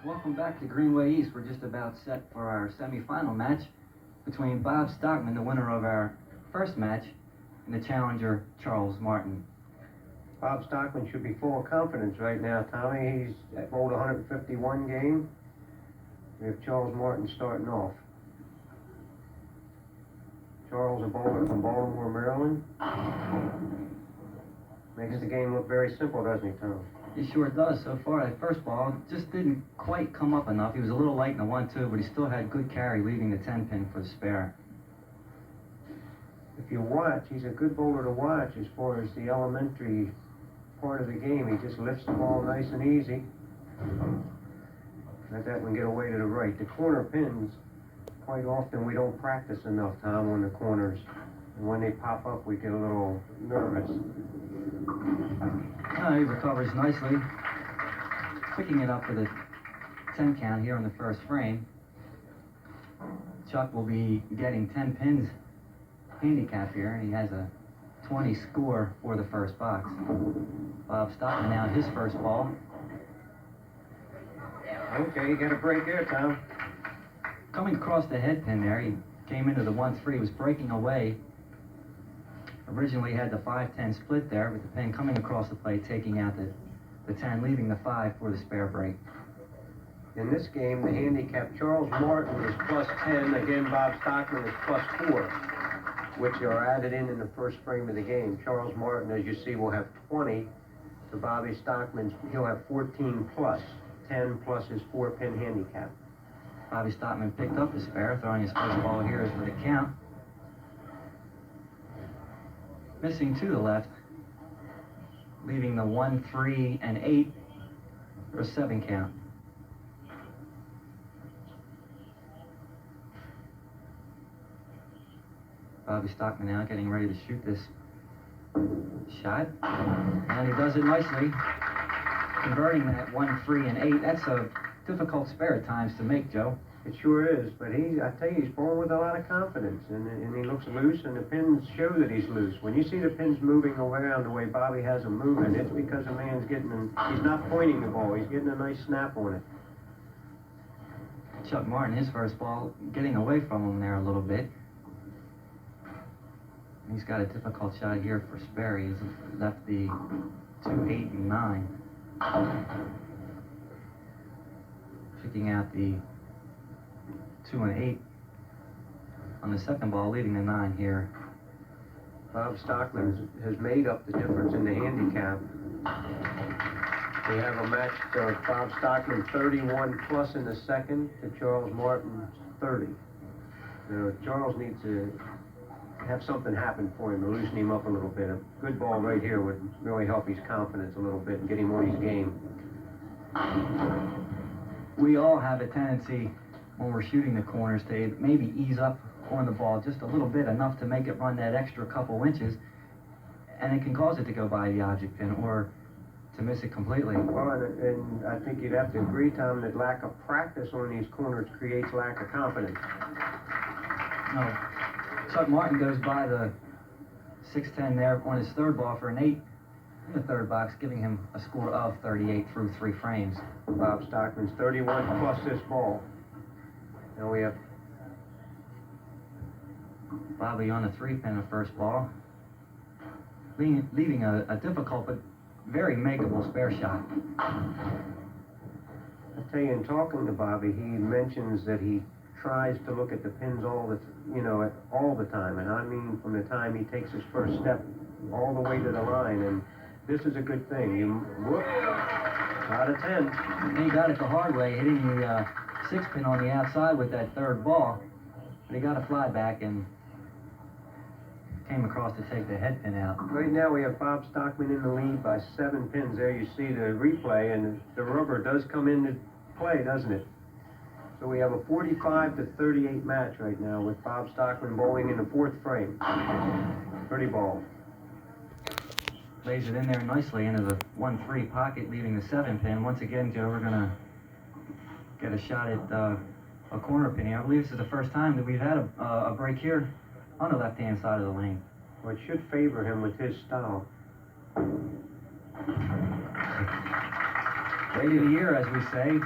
Welcome back to Greenway East. We're just about set for our semifinal match between Bob Stockman, the winner of our first match, and the challenger, Charles Martin. Bob Stockman should be full of confidence right now, Tommy. He's bowled 151 game. We have Charles Martin starting off. Charles, a bowler from Baltimore, Maryland. Makes the game look very simple, doesn't he, Tom? He sure does. So far, that first ball just didn't quite come up enough. He was a little light in the 1-2, but he still had good carry, leaving the 10-pin for the spare. If you watch, he's a good bowler to watch as far as the elementary part of the game. He just lifts the ball nice and easy. Let that one get away to the right. The corner pins, quite often we don't practice enough, Tom, on the corners. And when they pop up, we get a little nervous. He recovers nicely, picking it up for the 10 count here in the first frame. Chuck will be getting 10 pins handicap here, and he has a 20 score for the first box. Bob Stockman now his first ball. Okay, you got a break there, Tom. Coming across the head pin there, he came into the 1-3, was breaking away. Originally had the 5-10 split there, with the pin coming across the plate, taking out the 10, leaving the 5 for the spare break. In this game, the handicap, Charles Martin is plus 10. Again, Bob Stockman is plus 4, which are added in the first frame of the game. Charles Martin, as you see, will have 20. To Bobby Stockman's, he'll have 14 plus. 10 plus his 4-pin handicap. Bobby Stockman picked up the spare, throwing his first ball here for the count. Missing to the left, leaving the 1, 3, and 8 for a 7 count. Bobby Stockman now getting ready to shoot this shot, and he does it nicely, converting that 1, 3, and 8. That's a difficult spare at times to make, Joe. It sure is, but I tell you, he's bowling with a lot of confidence, and he looks loose, and the pins show that he's loose. When you see the pins moving around the way Bobby has them moving, it's because a man's he's not pointing the ball, he's getting a nice snap on it. Chuck Martin, his first ball, getting away from him there a little bit. He's got a difficult shot here for spare. He's left the 2, 8, and 9. Picking out the 2 and 8 on the second ball, leaving the 9 here. Bob Stockman has made up the difference in the handicap. We have a match of Bob Stockman 31 plus in the second to Charles Martin 30. So Charles needs to have something happen for him to loosen him up a little bit. A good ball right here would really help his confidence a little bit and get him on his game. We all have a tendency when we're shooting the corners to maybe ease up on the ball just a little bit, enough to make it run that extra couple inches, and it can cause it to go by the object pin or to miss it completely. Well, and I think you'd have to agree, Tom, that lack of practice on these corners creates lack of confidence. No, Chuck Martin goes by the 6-10 there on his third ball for an 8 in the third box, giving him a score of 38 through 3 frames. Bob Stockman's 31 plus this ball. Now we have Bobby on the 3-pin of first ball, leaving a difficult but very makeable spare shot. I tell you, in talking to Bobby, he mentions that he tries to look at the pins all the time, and I mean from the time he takes his first step all the way to the line, and this is a good thing. Out of 10. And he got it the hard way, hitting the 6-pin on the outside with that third ball, but he got a fly back and came across to take the head pin out. Right now we have Bob Stockman in the lead by 7 pins. There you see the replay, and the rubber does come into play, doesn't it? So we have a 45-38 match right now with Bob Stockman bowling in the 4th frame. Pretty ball. Lays it in there nicely into the 1-3 pocket, leaving the 7-pin. Once again, Joe, we're going to get a shot at a corner pin here. I believe this is the first time that we've had a break here on the left-hand side of the lane. Well, it should favor him with his style. Rate of the year, as we say,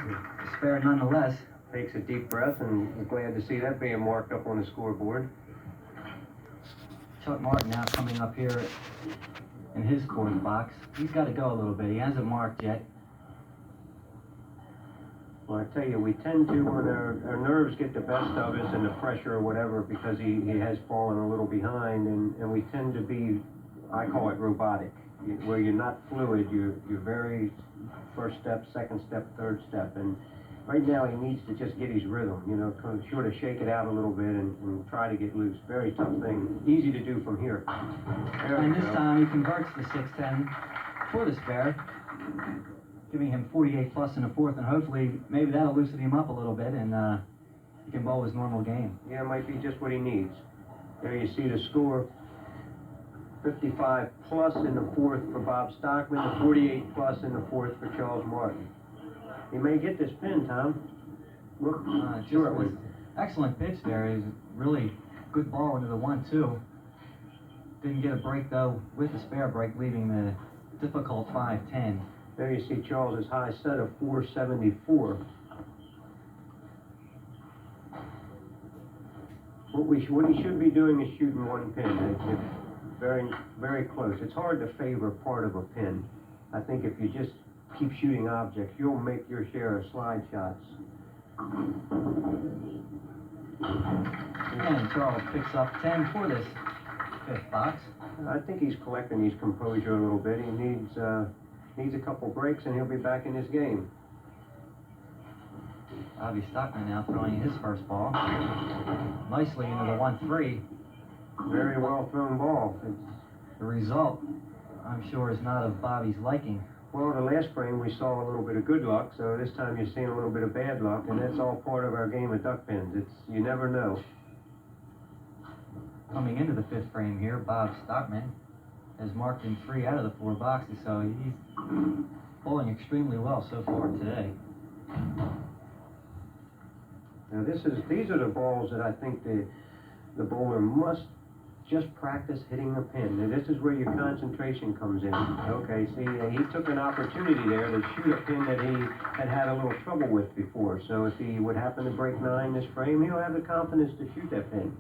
spare nonetheless. Takes a deep breath, and we're glad to see that being marked up on the scoreboard. Chuck Martin now coming up here in his fourth box. He's got to go a little bit. He hasn't marked yet. Well, I tell you, we tend to, when our nerves get the best of us and the pressure or whatever, because he has fallen a little behind, and we tend to be, I call it robotic, where you're not fluid, you're very first step, second step, third step, and right now he needs to just get his rhythm, you know, kind of sort of shake it out a little bit and try to get loose. Very tough thing, easy to do from here. And this time he converts the 610 for the spare, giving him 48 plus in the fourth, and hopefully maybe that'll loosen him up a little bit and he can bowl his normal game. Yeah, it might be just what he needs. There you see the score. 55 plus in the fourth for Bob Stockman, the 48 plus in the fourth for Charles Martin. He may get this pin, Tom. Look, sure it would. Excellent pitch there. Is really good ball into the 1-2. Didn't get a break though with the spare break, leaving the difficult 5-10. There you see Charles's high set of 474. What he should be doing is shooting one pin. It's very, very close. It's hard to favor part of a pin. I think if you just keep shooting objects, you'll make your share of slide shots. And Charles picks up 10 for this fifth box. I think he's collecting his composure a little bit. He needs a couple breaks and he'll be back in his game. Bobby Stockman now throwing his first ball. Nicely into the 1-3. Very well thrown ball. The result, I'm sure, is not of Bobby's liking. Well, the last frame we saw a little bit of good luck, so this time you're seeing a little bit of bad luck, and that's all part of our game of duck pins. You never know. Coming into the fifth frame here, Bob Stockman has marked in 3 out of the 4 boxes, so he's bowling extremely well so far today. Now these are the balls that I think the bowler must just practice hitting the pin. Now this is where your concentration comes in. Okay, see, he took an opportunity there to shoot a pin that he had a little trouble with before. So if he would happen to break 9 this frame, he'll have the confidence to shoot that pin.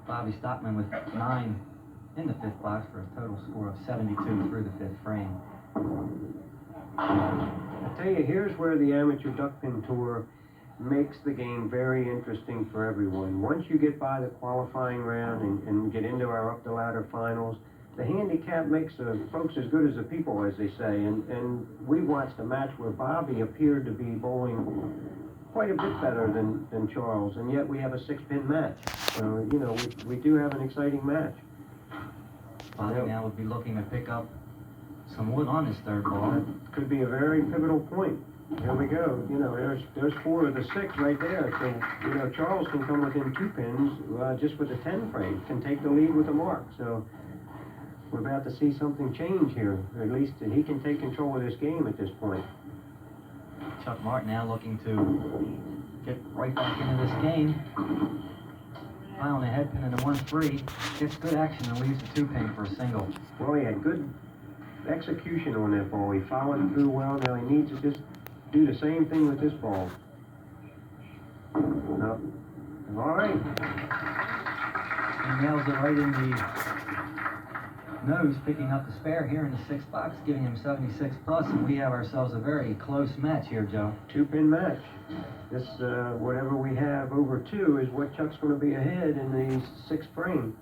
Bobby Stockman with 9 in the fifth box for a total score of 72 through the fifth frame. I tell you, here's where the Amateur Duck Pin Tour makes the game very interesting for everyone. Once you get by the qualifying round and get into our up the ladder finals, the handicap makes the folks as good as the people, as they say, and we watched a match where Bobby appeared to be bowling quite a bit better than Charles, and yet we have a 6-pin match. So, you know, we do have an exciting match. Bobby now would be looking to pick up some wood on his third ball. That could be a very pivotal point. Here we go. You know, there's 4 of the 6 right there. So, you know, Charles can come within 2 pins just with a 10 frame, can take the lead with a mark. So we're about to see something change here. Or at least he can take control of this game at this point. Chuck Martin now looking to get right back into this game. Filing a head pin in the 1-3. Gets good action and leaves the 2-pin for a single. Well, he had good execution on that ball. He followed through well. Now he needs to just do the same thing with this ball. No. All right. He nails it right in the nose, picking up the spare here in the sixth box, giving him 76 plus, and we have ourselves a very close match here, Joe. 2-pin match. This, whatever we have over 2 is what Chuck's going to be ahead in the 6th frame.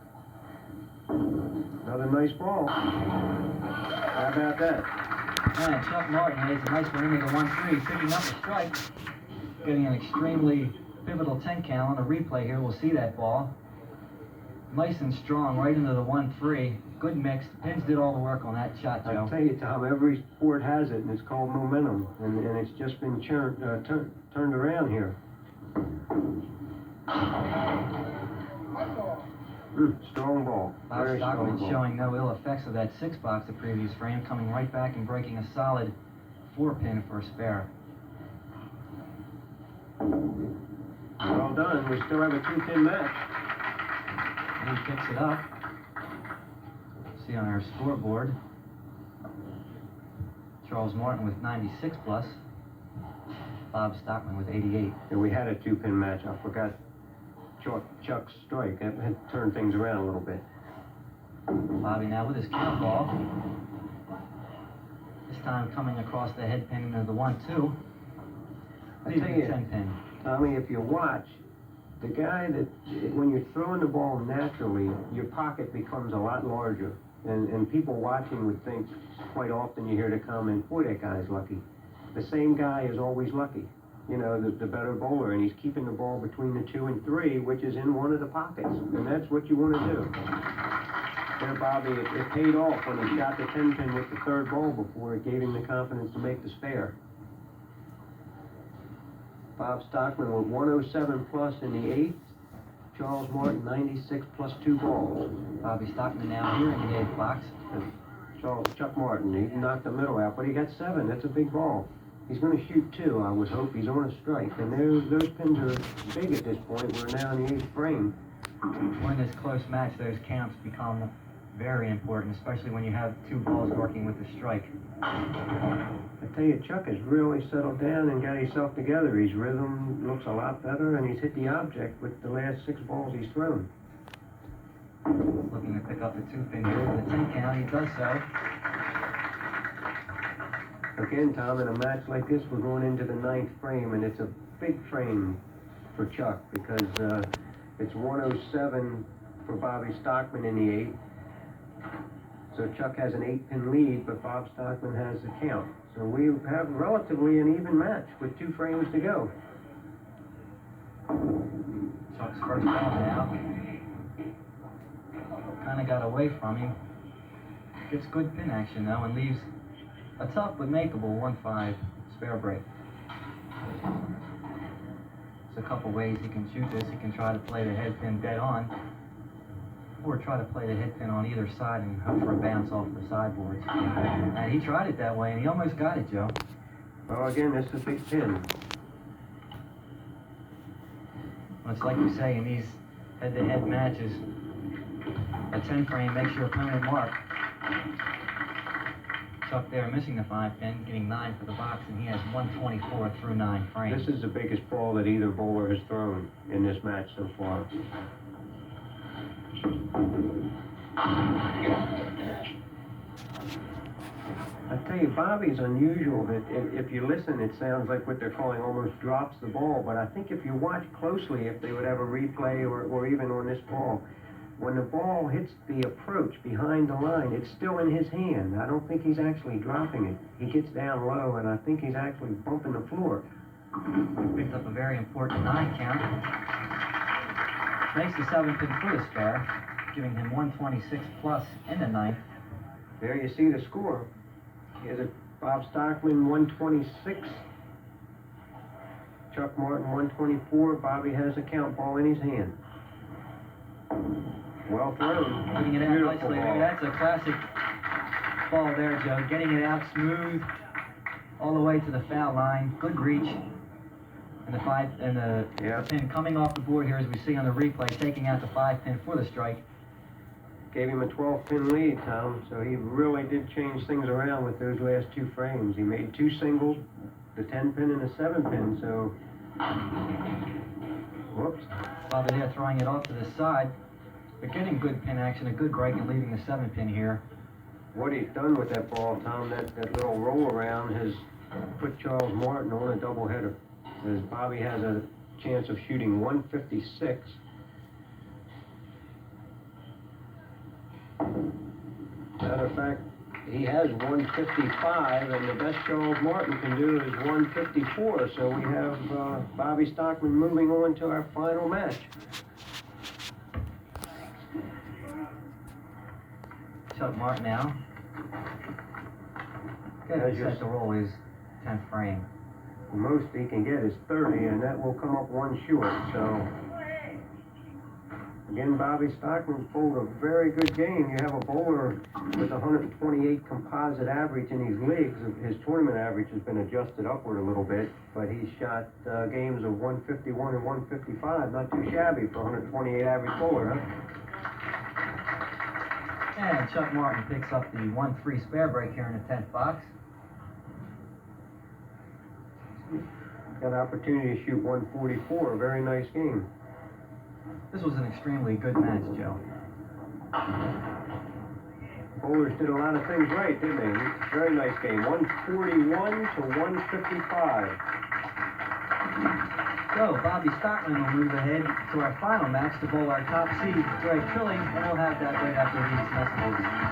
Another nice ball. How about that? And Chuck Martin lays a nice one into the 1-3, picking up a strike, getting an extremely pivotal 10 count. On a replay here, we'll see that ball. Nice and strong, right into the 1-3. Good mix. The pins did all the work on that shot, Joe. I'll tell you, Tom, every sport has it, and it's called momentum, and it's just been turned around here. Strong ball. Bob Very strong Stockman ball. showing no ill effects of that 6 box the previous frame, coming right back and breaking a solid 4-pin for a spare. Well done. We still have a 2-pin match. And he picks it up. See on our scoreboard, Charles Martin with 96 plus. Bob Stockman with 88. And we had a 2-pin match. I forgot Chuck's strike. That had turned things around a little bit. Bobby now with his count ball. This time coming across the head pin into the 1-2. I Leaves tell the you, 10 pin. Tommy, if you watch, the guy that, when you're throwing the ball naturally, your pocket becomes a lot larger. And people watching would think, quite often you hear the comment, boy, that guy's lucky. The same guy is always lucky. You know, the better bowler, and he's keeping the ball between the 2 and 3, which is in one of the pockets. And that's what you want to do. There, Bobby, it paid off when he shot the 10 pin with the 3rd ball before it gave him the confidence to make the spare. Bob Stockman with 107 plus in the 8th. Charles Martin 96 plus 2 balls. Bobby Stockman now here in the 8th box. And Chuck Martin, he knocked the middle out, but he got 7. That's a big ball. He's going to shoot 2, I would hope. He's on a strike. And those pins are big at this point. We're now in the 8th frame. When this close match, those counts become very important, especially when you have 2 balls working with the strike. I tell you, Chuck has really settled down and got himself together. His rhythm looks a lot better, and he's hit the object with the last 6 balls he's thrown. Looking to pick up the 2 pin here with a 10 count. He does so. Again, Tom, in a match like this, we're going into the 9th frame, and it's a big frame for Chuck because it's 107 for Bobby Stockman in the 8th. So Chuck has an 8-pin lead, but Bob Stockman has the count. So we have relatively an even match with 2 frames to go. Chuck's first ball now. Kind of got away from him. Gets good pin action though and leaves a tough but makeable 1-5 spare break. There's a couple ways he can shoot this. He can try to play the head pin dead on, or try to play the head pin on either side and hope for a bounce off the sideboards. And he tried it that way and he almost got it, Joe. Well, again, this is a big pin. Well, it's like you say, in these head-to-head matches, a 10 frame makes your opponent mark. Chuck there missing the 5 pin, getting 9 for the box, and he has 124 through 9 frames. This is the biggest ball that either bowler has thrown in this match so far. I tell you, Bobby's unusual. That if you listen, it sounds like what they're calling almost drops the ball. But I think if you watch closely, if they would have a replay or even on this ball, when the ball hits the approach behind the line, it's still in his hand. I don't think he's actually dropping it. He gets down low, and I think he's actually bumping the floor. Picked up a very important 9 count. Makes the 7 pin for the spare, giving him 126 plus in the 9th. There you see the score. Here's a Bob Stockman 126. Chuck Martin 124. Bobby has a count ball in his hand. Well thrown. Putting it out Beautiful nicely. ball. That's a classic ball there, Joe. Getting it out smooth all the way to the foul line. Good reach. And the 5 and the pin coming off the board here, as we see on the replay, taking out the 5 pin for the strike. Gave him a 12-pin lead, Tom, so he really did change things around with those last 2 frames. He made 2 singles, the 10-pin and the 7-pin, so... Whoops. Bobby there throwing it off to the side, but getting good pin action, a good break, and leaving the 7 pin here. What he's done with that ball, Tom, that little roll around has put Charles Martin on a doubleheader. As Bobby has a chance of shooting 156. Matter of fact, he has 155, and the best Charles Martin can do is 154. So we have Bobby Stockman moving on to our final match. Chuck Martin now. Good set to roll his 10th frame. The most he can get is 30, and that will come up 1 short. So again, Bobby Stockman pulled a very good game. You have a bowler with 128 composite average in his leagues. His tournament average has been adjusted upward a little bit, but he's shot games of 151 and 155. Not too shabby for 128 average bowler, huh? And Chuck Martin picks up the 1-3 spare break here in the 10th box. got an opportunity to shoot 144, a very nice game. This was an extremely good match, Joe. Bowlers did a lot of things right, didn't they? Very nice game. 141 to 155. So, Bobby Stockman will move ahead to our final match to bowl our top seed, Greg Trilling, and we'll have that right after these messages.